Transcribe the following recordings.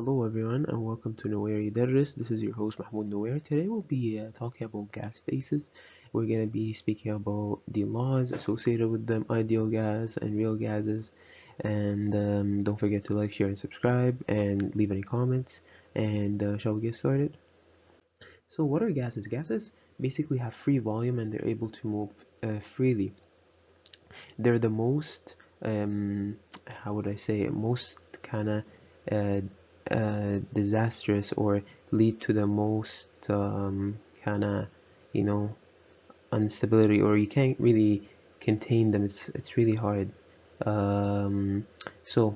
Hello everyone and welcome to Nowhere يدرس. This is your host Mahmoud Nowhere. Today we'll be talking about gas phases. We're going to be speaking about the laws associated with them, ideal gas and real gases. And don't forget to like, share, and subscribe and leave any comments. And shall we get started? So what are gases? Gases basically have free volume and they're able to move freely. They're the most, how would I say, most kind of uh, disastrous or lead to the most kind of, you know, instability, or you can't really contain them. It's really hard. Um, so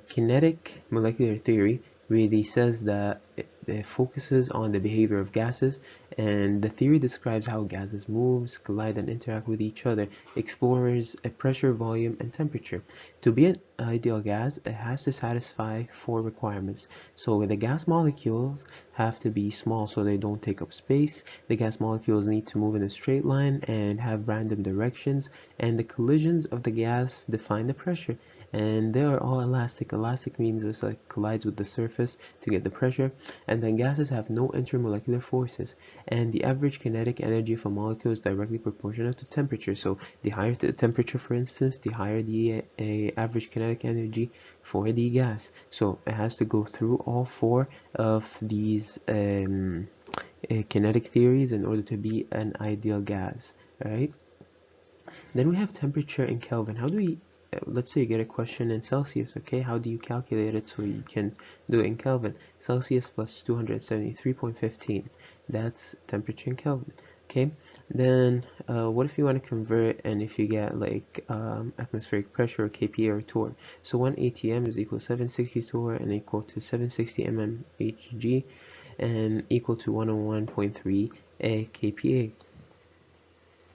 Kinetic molecular theory really says that it focuses on the behavior of gases, and the theory describes how gases move, collide, and interact with each other, explores a pressure, volume, and temperature. To be an ideal gas, it has to satisfy four requirements. So the gas molecules have to be small so they don't take up space. The gas molecules need to move in a straight line and have random directions, and the collisions of the gas define the pressure, and they are all elastic. Elastic means it's like collides with the surface to get the pressure, and then gases have no intermolecular forces, and the average kinetic energy of a molecule is directly proportional to temperature. So the higher the temperature, for instance, the higher the average kinetic energy for the gas. So it has to go through all four of these kinetic theories in order to be an ideal gas. Right? Then we have temperature in Kelvin. How do we, let's say you get a question in Celsius, okay? How do you calculate it so you can do it in Kelvin? Celsius plus 273.15. That's temperature in Kelvin, okay? Then what if you want to convert and if you get like atmospheric pressure or kPa or torr? So 1 atm is equal to 760 torr and equal to 760 mmHg and equal to 101.3 kPa.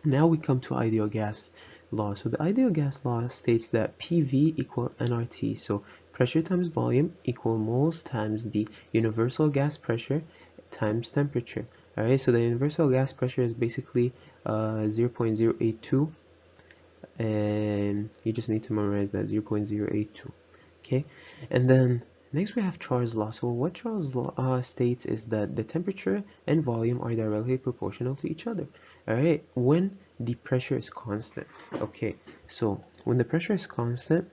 Now we come to ideal gas law. So the ideal gas law states that PV equal nRT. So pressure times volume equal moles times the universal gas pressure times temperature. Alright, so the universal gas pressure is basically 0.082, and you just need to memorize that 0.082. Okay, and then next we have Charles' law. So what Charles' law states is that the temperature and volume are directly proportional to each other. Alright, when the pressure is constant. Okay, so when the pressure is constant,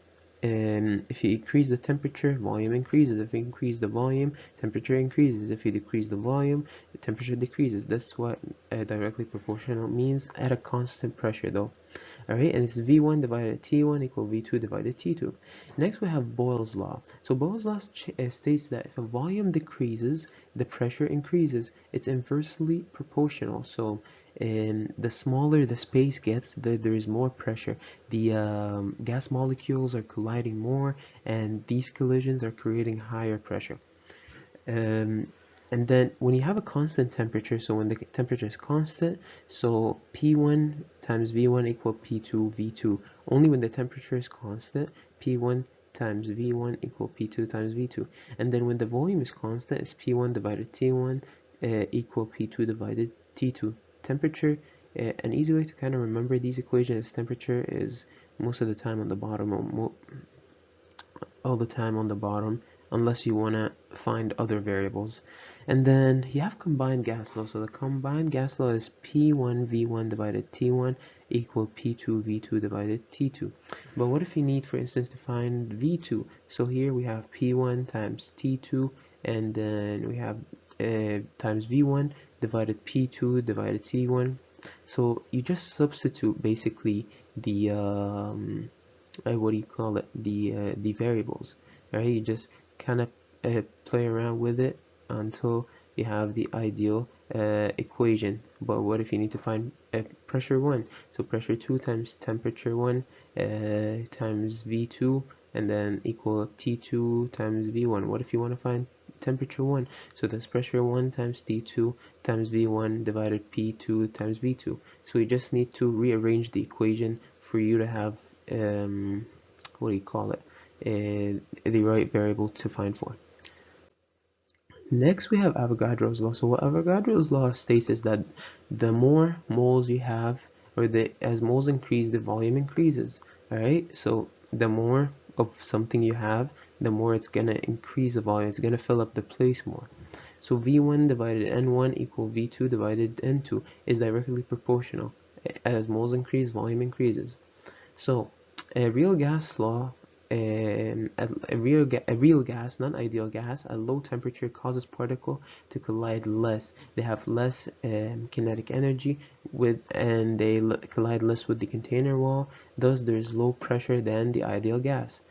if you increase the temperature, volume increases. If you increase the volume, temperature increases. If you decrease the volume, the temperature decreases. That's what directly proportional means at a constant pressure though. Alright, and it's V1 divided T1 equal V2 divided T2. Next we have Boyle's law. So Boyle's law states that if a volume decreases, the pressure increases. It's inversely proportional. So the smaller the space gets, there is more pressure. The gas molecules are colliding more, and these collisions are creating higher pressure. And then when you have a constant temperature, so when the temperature is constant, so P1 times V1 equal P2 V2. Only when the temperature is constant, P1 times V1 equal P2 times V2. And then when the volume is constant, it's P1 divided T1 equal P2 divided T2. Temperature, an easy way to kind of remember these equations is temperature is most of the time on the bottom, or all the time on the bottom, unless you want to find other variables. And then you have combined gas law. So the combined gas law is P1V1 divided T1 equal P2V2 divided T2. But what if you need, for instance, to find V2? So here we have P1 times T2, and then we have times V1 divided P2 divided T1. So you just substitute basically the what do you call it, the variables. Right, you just kind of play around with it until you have the ideal equation. But what if you need to find pressure 1? So pressure 2 times temperature 1 times V2, and then equal T2 times V1. What if you want to find temperature 1? So that's pressure 1 times T2 times V1 divided P2 times V2. So you just need to rearrange the equation for you to have what do you call it, the right variable to find for. Next we have Avogadro's law. So what Avogadro's law states is that the more moles you have, or as moles increase, the volume increases. Alright, so the more of something you have, the more it's gonna increase the volume, it's gonna fill up the place more. So V1 divided N1 equal V2 divided N2 is directly proportional. As moles increase, volume increases. So a real gas law, a real gas, non-ideal gas, at low temperature causes particle to collide less. They have less kinetic energy and they collide less with the container wall. Thus, there's low pressure than the ideal gas.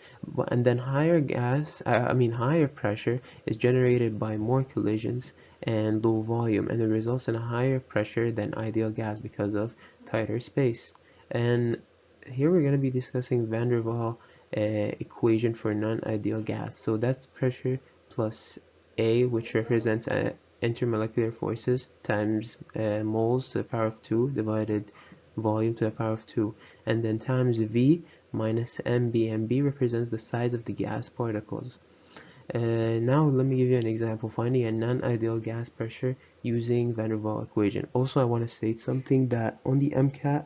And then higher pressure is generated by more collisions and low volume, and it results in a higher pressure than ideal gas because of tighter space. And here we're going to be discussing van der Waal equation for non-ideal gas. So that's pressure plus A, which represents intermolecular forces, times moles to the power of 2 divided volume to the power of 2, and then times V minus MB. MB represents the size of the gas particles. Now let me give you an example, finding a non-ideal gas pressure using van der Waal equation. Also, I want to state something that on the MCAT,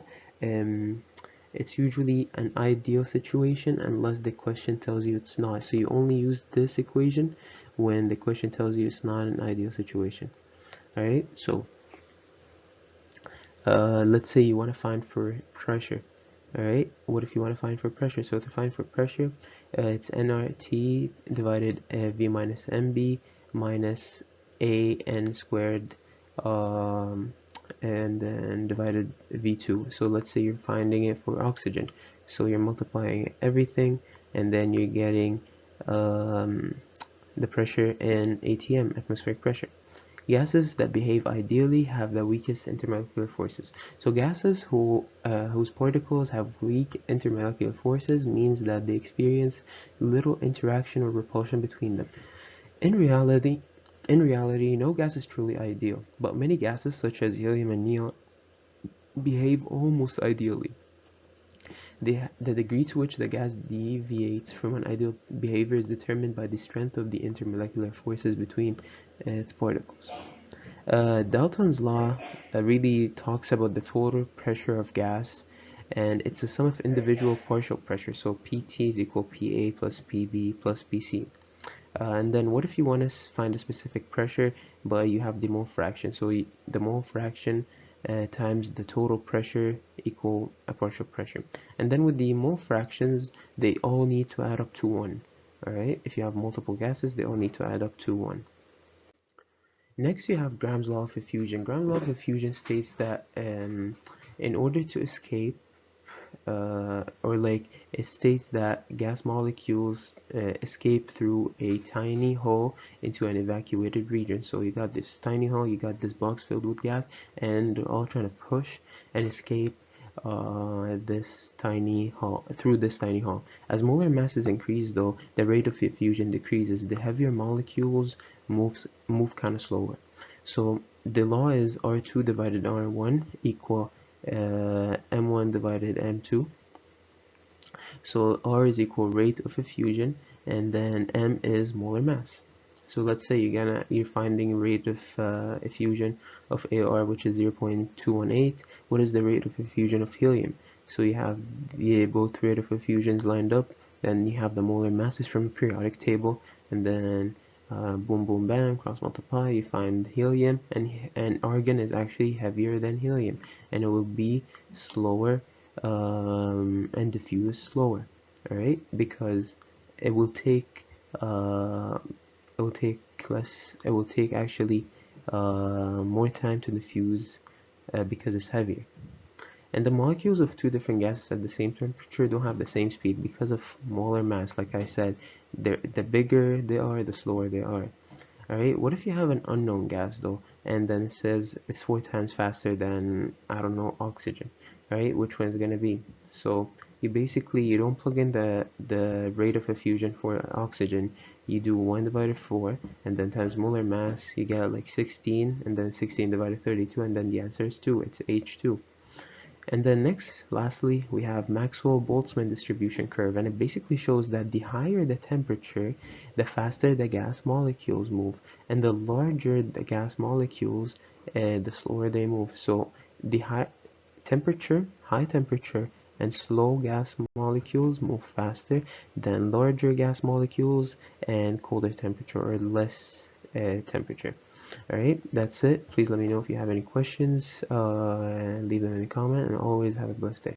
it's usually an ideal situation unless the question tells you it's not. So you only use this equation when the question tells you it's not an ideal situation. Alright, so let's say you want to find for pressure. Alright, what if you want to find for pressure? So to find for pressure, it's nRT divided V minus MB minus AN squared and then divided V2. So let's say you're finding it for oxygen. So you're multiplying everything and then you're getting the pressure in ATM, atmospheric pressure. Gases that behave ideally have the weakest intermolecular forces. So gases whose particles have weak intermolecular forces means that they experience little interaction or repulsion between them. In reality, no gas is truly ideal, but many gases such as helium and neon behave almost ideally. The degree to which the gas deviates from an ideal behavior is determined by the strength of the intermolecular forces between its particles. Dalton's law really talks about the total pressure of gas, and it's a sum of individual partial pressure. So PT is equal PA plus PB plus PC. And then what if you want to find a specific pressure, but you have the mole fraction? So the mole fraction times the total pressure equal a partial pressure. And then with the mole fractions, they all need to add up to 1. Alright, if you have multiple gases, they all need to add up to 1. Next, you have Graham's law of effusion. Graham's law of effusion states that in order to escape, it states that gas molecules escape through a tiny hole into an evacuated region. So you got this tiny hole, you got this box filled with gas, and they're all trying to push and escape this tiny hole through this tiny hole. As molar masses increase, though, the rate of effusion decreases. The heavier molecules move kind of slower. So the law is R2 divided R1 equal M1 divided M2. So R is equal rate of effusion, and then M is molar mass. So let's say you're finding rate of effusion of AR, which is 0.218. What is the rate of effusion of helium? So you have both rate of effusions lined up, then you have the molar masses from a periodic table, and then boom boom bam, cross multiply, you find helium, and argon is actually heavier than helium, and it will be slower and diffuse slower. All right, because it will take actually more time to diffuse because it's heavier. And the molecules of two different gases at the same temperature don't have the same speed because of molar mass. Like I said, the bigger they are, the slower they are. Alright, what if you have an unknown gas though, and then it says it's 4 times faster than, I don't know, oxygen? Alright, which one is going to be? So you don't plug in the rate of effusion for oxygen. You do 1 divided 4 and then times molar mass, you get like 16, and then 16 divided 32, and then the answer is 2. It's H2. And then lastly, we have Maxwell-Boltzmann distribution curve, and it basically shows that the higher the temperature, the faster the gas molecules move, and the larger the gas molecules, the slower they move. So the high temperature and slow gas molecules move faster than larger gas molecules and colder temperature or less temperature. Alright, that's it. Please let me know if you have any questions, and leave them in the comment, and always have a blessed day.